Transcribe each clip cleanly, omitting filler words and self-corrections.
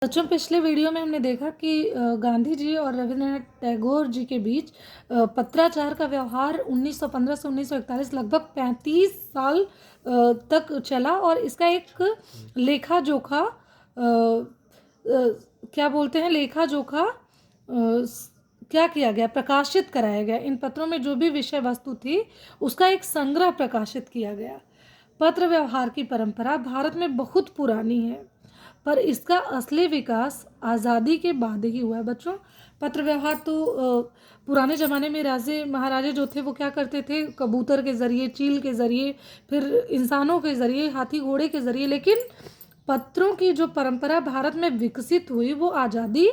बच्चों, पिछले वीडियो में हमने देखा कि गांधी जी और रविंद्रनाथ टैगोर जी के बीच पत्राचार का व्यवहार 1915 से 1941 लगभग 35 साल तक चला और इसका एक लेखा जोखा क्या बोलते हैं, लेखा जोखा क्या किया गया, प्रकाशित कराया गया। इन पत्रों में जो भी विषय वस्तु थी उसका एक संग्रह प्रकाशित किया गया। पत्र व्यवहार की परंपरा भारत में बहुत पुरानी है, पर इसका असली विकास आज़ादी के बाद ही हुआ है। बच्चों, पत्र व्यवहार तो पुराने ज़माने में राजे महाराजे जो थे वो क्या करते थे, कबूतर के ज़रिए, चील के ज़रिए, फिर इंसानों के ज़रिए, हाथी घोड़े के ज़रिए। लेकिन पत्रों की जो परंपरा भारत में विकसित हुई वो आज़ादी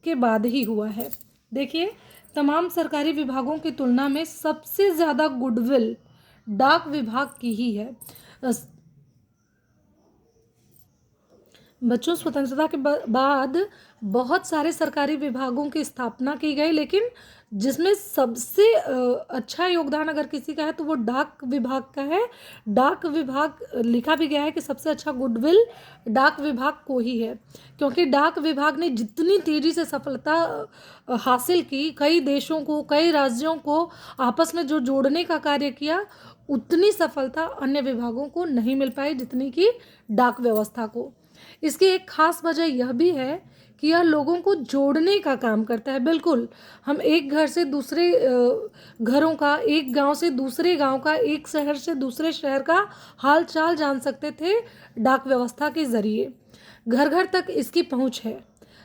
के बाद ही हुआ है। देखिए, तमाम सरकारी विभागों की तुलना में सबसे ज़्यादा गुडविल डाक विभाग की ही है। बच्चों, स्वतंत्रता के बाद बहुत सारे सरकारी विभागों की स्थापना की गई, लेकिन जिसमें सबसे अच्छा योगदान अगर किसी का है तो वो डाक विभाग का है। डाक विभाग, लिखा भी गया है कि सबसे अच्छा गुडविल डाक विभाग को ही है, क्योंकि डाक विभाग ने जितनी तेज़ी से सफलता हासिल की, कई देशों को, कई राज्यों को आपस में जो जोड़ने का कार्य किया, उतनी सफलता अन्य विभागों को नहीं मिल पाई जितनी कि डाक व्यवस्था को। इसकी एक खास वजह यह भी है कि यह लोगों को जोड़ने का काम करता है। बिल्कुल, हम एक घर से दूसरे घरों का, एक गांव से दूसरे गांव का, एक शहर से दूसरे शहर का हाल चाल जान सकते थे डाक व्यवस्था के ज़रिए। घर घर तक इसकी पहुंच है।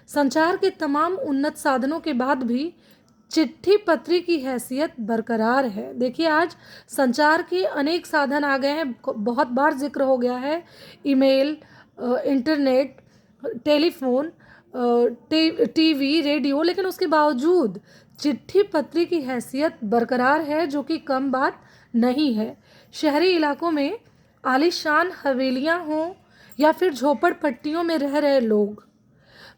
संचार के तमाम उन्नत साधनों के बाद भी चिट्ठी पत्री की हैसियत बरकरार है। देखिए, आज संचार के अनेक साधन आ गए हैं, बहुत बार जिक्र हो गया है, email, internet, telephone, TV, radio, लेकिन उसके बावजूद चिट्ठी पत्री की हैसियत बरकरार है, जो कि कम बात नहीं है। शहरी इलाकों में आलीशान हवेलियां हों या फिर झोपड़पट्टियों में रह रहे लोग,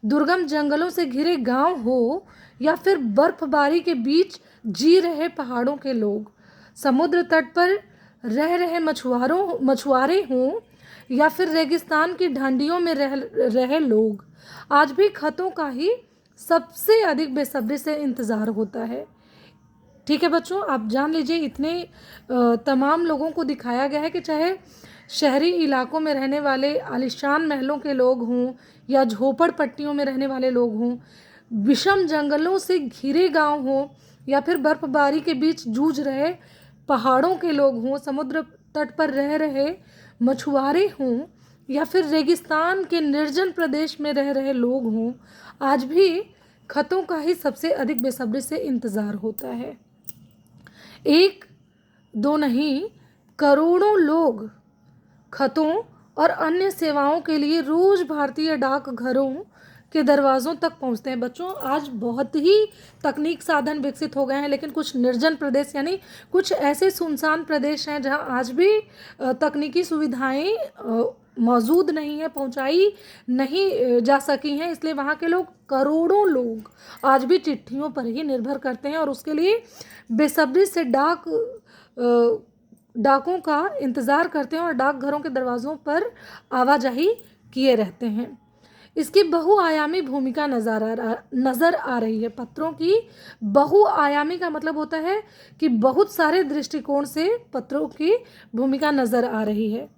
दुर्गम जंगलों से घिरे गांव हो या फिर बर्फबारी के बीच जी रहे पहाड़ों के लोग, समुद्र तट पर रह रहे मछुआरे हों या फिर रेगिस्तान की ढांडियों में रहे लोग, आज भी खतों का ही सबसे अधिक बेसब्री से इंतज़ार होता है। ठीक है बच्चों, आप जान लीजिए, इतने तमाम लोगों को दिखाया गया है कि चाहे शहरी इलाकों में रहने वाले आलीशान महलों के लोग हों या झोपड़पट्टियों में रहने वाले लोग हों, विषम जंगलों से घिरे गांव हों या फिर बर्फबारी के बीच जूझ रहे पहाड़ों के लोग हों, समुद्र तट पर रह रहे मछुआरे हों या फिर रेगिस्तान के निर्जन प्रदेश में रह रहे लोग हों, आज भी खतों का ही सबसे अधिक बेसब्री से इंतज़ार होता है। एक दो नहीं, करोड़ों लोग खतों और अन्य सेवाओं के लिए रोज भारतीय डाक घरों के दरवाज़ों तक पहुंचते हैं। बच्चों, आज बहुत ही तकनीक साधन विकसित हो गए हैं, लेकिन कुछ निर्जन प्रदेश, यानी कुछ ऐसे सुनसान प्रदेश हैं जहां आज भी तकनीकी सुविधाएं मौजूद नहीं है, पहुंचाई नहीं जा सकी हैं। इसलिए वहाँ के लोग, करोड़ों लोग आज भी चिट्ठियों पर ही निर्भर करते हैं और उसके लिए बेसब्री से डाकों का इंतज़ार करते हैं और डाकघरों के दरवाज़ों पर आवाजाही किए रहते हैं। इसकी बहुआयामी भूमिका नज़र आ रही है। पत्रों की बहुआयामी का मतलब होता है कि बहुत सारे दृष्टिकोण से पत्रों की भूमिका नज़र आ रही है।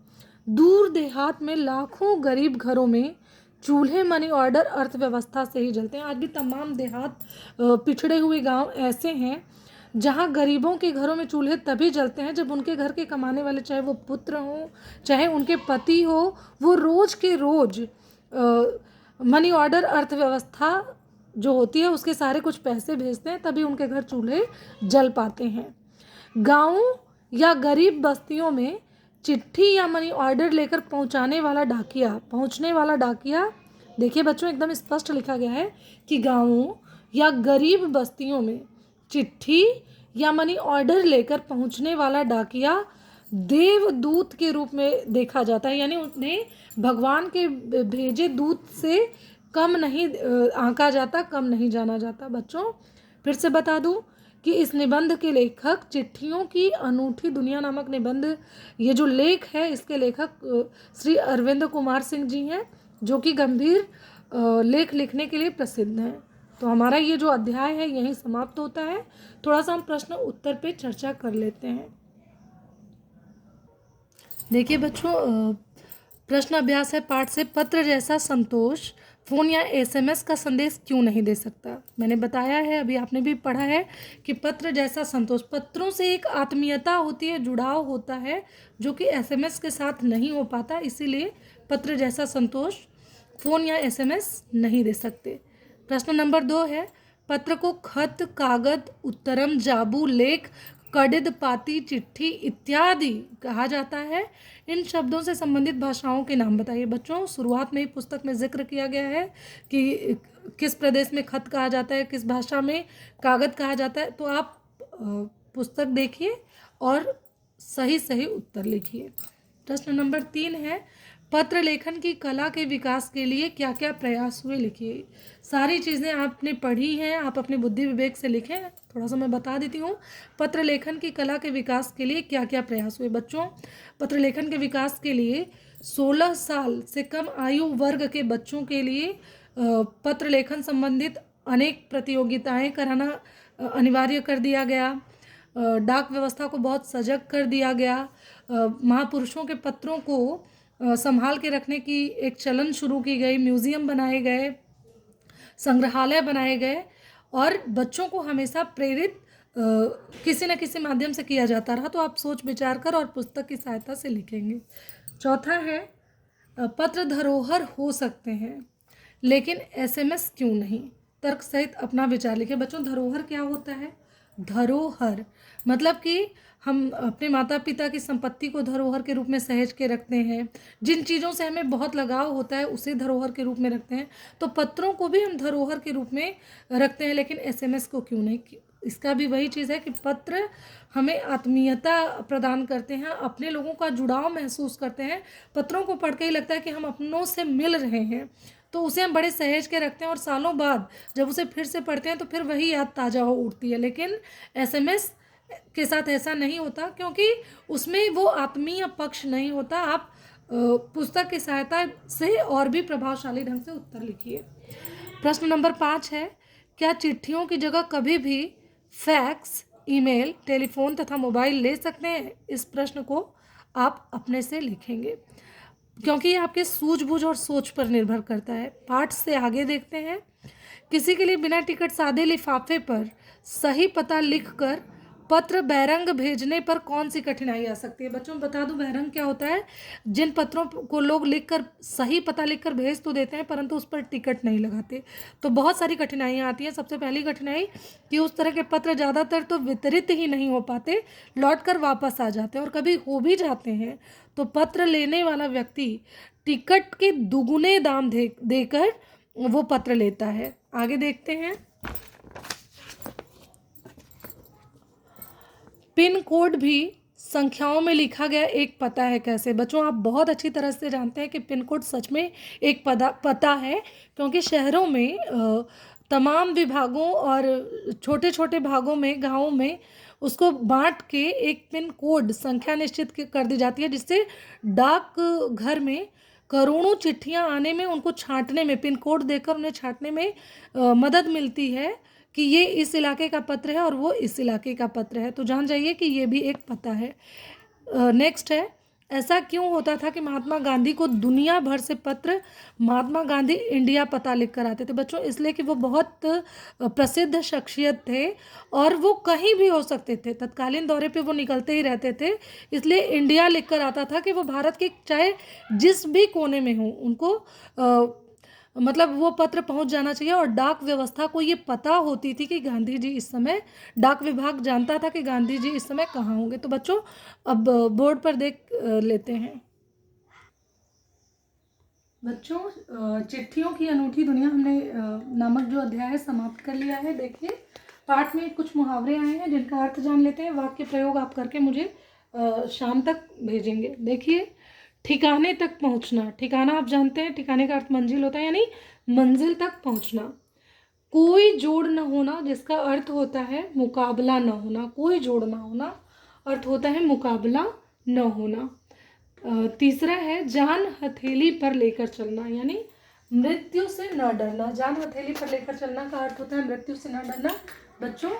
दूर देहात में लाखों गरीब घरों में चूल्हे मनी ऑर्डर अर्थव्यवस्था से ही जलते हैं। आज भी तमाम देहात, पिछड़े हुए गांव ऐसे हैं जहां गरीबों के घरों में चूल्हे तभी जलते हैं जब उनके घर के कमाने वाले, चाहे वो पुत्र हों, चाहे उनके पति हो, वो रोज के रोज मनी ऑर्डर अर्थव्यवस्था जो होती है उसके सारे कुछ पैसे भेजते हैं, तभी उनके घर चूल्हे जल पाते हैं। गाँव या गरीब बस्तियों में चिट्ठी या मनी ऑर्डर लेकर पहुंचने वाला डाकिया, देखिए बच्चों, एकदम स्पष्ट लिखा गया है कि गाँवों या गरीब बस्तियों में चिट्ठी या मनी ऑर्डर लेकर पहुंचने वाला डाकिया देवदूत के रूप में देखा जाता है, यानी उन्हें भगवान के भेजे दूत से कम नहीं आंका जाता, कम नहीं जाना जाता। बच्चों, फिर से बता दूं कि इस निबंध के लेखक, चिट्ठियों की अनूठी दुनिया नामक निबंध, ये जो लेख है इसके लेखक श्री अरविंद कुमार सिंह जी हैं, जो कि गंभीर लेख लिखने के लिए प्रसिद्ध हैं। तो हमारा ये जो अध्याय है यहीं समाप्त होता है। थोड़ा सा हम प्रश्न उत्तर पे चर्चा कर लेते हैं। देखिए बच्चों, प्रश्न अभ्यास है पाठ से, पत्र जैसा संतोष फ़ोन या एसएमएस का संदेश क्यों नहीं दे सकता। मैंने बताया है, अभी आपने भी पढ़ा है कि पत्र जैसा संतोष, पत्रों से एक आत्मीयता होती है, जुड़ाव होता है, जो कि एसएमएस के साथ नहीं हो पाता। इसीलिए पत्र जैसा संतोष फ़ोन या एसएमएस नहीं दे सकते। प्रश्न नंबर 2 है, पत्र को खत, कागज, उत्तरम, जाबू, लेख, कडिद, पाती, चिट्ठी इत्यादि कहा जाता है। इन शब्दों से संबंधित भाषाओं के नाम बताइए। बच्चों, शुरुआत में ही पुस्तक में जिक्र किया गया है कि किस प्रदेश में खत कहा जाता है, किस भाषा में कागज कहा जाता है। तो आप पुस्तक देखिए और सही सही उत्तर लिखिए। प्रश्न नंबर 3 है, पत्र लेखन की कला के विकास के लिए क्या क्या प्रयास हुए, लिखिए। सारी चीज़ें आपने पढ़ी हैं, आप अपने बुद्धि विवेक से लिखें। थोड़ा सा मैं बता देती हूँ, पत्र लेखन की कला के विकास के लिए क्या क्या प्रयास हुए। बच्चों, पत्र लेखन के विकास के लिए 16 साल से कम आयु वर्ग के बच्चों के लिए पत्र लेखन संबंधित अनेक प्रतियोगिताएं कराना अनिवार्य कर दिया गया। डाक व्यवस्था को बहुत सजग कर दिया गया। महापुरुषों के पत्रों को संभाल के रखने की एक चलन शुरू की गई। म्यूज़ियम बनाए गए, संग्रहालय बनाए गए और बच्चों को हमेशा प्रेरित किसी न किसी माध्यम से किया जाता रहा। तो आप सोच विचार कर और पुस्तक की सहायता से लिखेंगे। चौथा है, पत्र धरोहर हो सकते हैं लेकिन एसएमएस क्यों नहीं। तर्क सहित अपना विचार लिखिए। बच्चों, धरोहर क्या होता है? धरोहर मतलब कि हम अपने माता पिता की संपत्ति को धरोहर के रूप में सहेज के रखते हैं। जिन चीज़ों से हमें बहुत लगाव होता है उसे धरोहर के रूप में रखते हैं। तो पत्रों को भी हम धरोहर के रूप में रखते हैं, लेकिन एसएमएस को क्यों नहीं? इसका भी वही चीज़ है कि पत्र हमें आत्मीयता प्रदान करते हैं, अपने लोगों का जुड़ाव महसूस करते हैं। पत्रों को पढ़ के ही लगता है कि हम अपनों से मिल रहे हैं, तो उसे हम बड़े सहेज के रखते हैं और सालों बाद जब उसे फिर से पढ़ते हैं तो फिर वही याद ताज़ा हो उठती है। लेकिन एसएमएस के साथ ऐसा नहीं होता, क्योंकि उसमें वो आत्मीय पक्ष नहीं होता। आप पुस्तक की सहायता से और भी प्रभावशाली ढंग से उत्तर लिखिए। प्रश्न नंबर 5 है, क्या चिट्ठियों की जगह कभी भी फैक्स, ईमेल, टेलीफोन तथा मोबाइल ले सकते हैं? इस प्रश्न को आप अपने से लिखेंगे, क्योंकि ये आपके सूझबूझ और सोच पर निर्भर करता है। पाठ से आगे देखते हैं, किसी के लिए बिना टिकट सादे लिफाफे पर सही पता लिखकर पत्र बैरंग भेजने पर कौन सी कठिनाई आ सकती है। बच्चों, बता दूं बैरंग क्या होता है। जिन पत्रों को लोग लिखकर सही पता लिखकर भेज तो देते हैं परंतु उस पर टिकट नहीं लगाते, तो बहुत सारी कठिनाइयाँ आती हैं। सबसे पहली कठिनाई कि उस तरह के पत्र ज़्यादातर तो वितरित ही नहीं हो पाते, लौट कर वापस आ जाते हैं, और कभी हो भी जाते हैं तो पत्र लेने वाला व्यक्ति टिकट के दुगुने दाम देकर वो पत्र लेता है। आगे देखते हैं, पिन कोड भी संख्याओं में लिखा गया एक पता है कैसे। बच्चों, आप बहुत अच्छी तरह से जानते हैं कि पिन कोड सच में एक पता है, क्योंकि शहरों में तमाम विभागों और छोटे छोटे भागों में, गाँवों में उसको बांट के एक पिन कोड संख्या निश्चित कर दी जाती है, जिससे डाक घर में करोड़ों चिट्ठियां आने में, उनको छांटने में, पिन कोड देकर उन्हें छांटने में मदद मिलती है कि ये इस इलाके का पत्र है और वो इस इलाके का पत्र है। तो जान जाइए कि ये भी एक पता है। नेक्स्ट है, ऐसा क्यों होता था कि महात्मा गांधी को दुनिया भर से पत्र महात्मा गांधी इंडिया पता लिख कर आते थे। बच्चों, इसलिए कि वो बहुत प्रसिद्ध शख्सियत थे और वो कहीं भी हो सकते थे, तत्कालीन दौरे पे वो निकलते ही रहते थे। इसलिए इंडिया लिख कर आता था कि वो भारत के चाहे जिस भी कोने में हो, उनको मतलब वो पत्र पहुंच जाना चाहिए। और डाक व्यवस्था को ये पता होती थी कि गांधी जी इस समय, डाक विभाग जानता था कि गांधी जी इस समय कहाँ होंगे। तो बच्चों, अब बोर्ड पर देख लेते हैं। बच्चों, चिट्ठियों की अनूठी दुनिया हमने नामक जो अध्याय है समाप्त कर लिया है। देखिए, पाठ में कुछ मुहावरे आए हैं जिनका अर्थ जान लेते हैं। वाक्य प्रयोग आप करके मुझे शाम तक भेजेंगे। देखिए, ठिकाने तक पहुंचना, ठिकाना आप जानते हैं, ठिकाने का अर्थ मंजिल होता है, यानी मंजिल तक पहुंचना। कोई जोड़ न होना, जिसका अर्थ होता है मुकाबला न होना। कोई जोड़ न होना अर्थ होता है मुकाबला न होना। तीसरा है जान हथेली पर लेकर चलना, यानी मृत्यु से न डरना, जान हथेली पर लेकर चलना का अर्थ होता है मृत्यु से न डरना। बच्चों,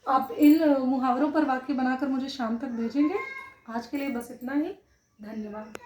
आप इन मुहावरों पर वाक्य बनाकर मुझे शाम तक भेजेंगे। आज के लिए बस इतना ही। धन्यवाद।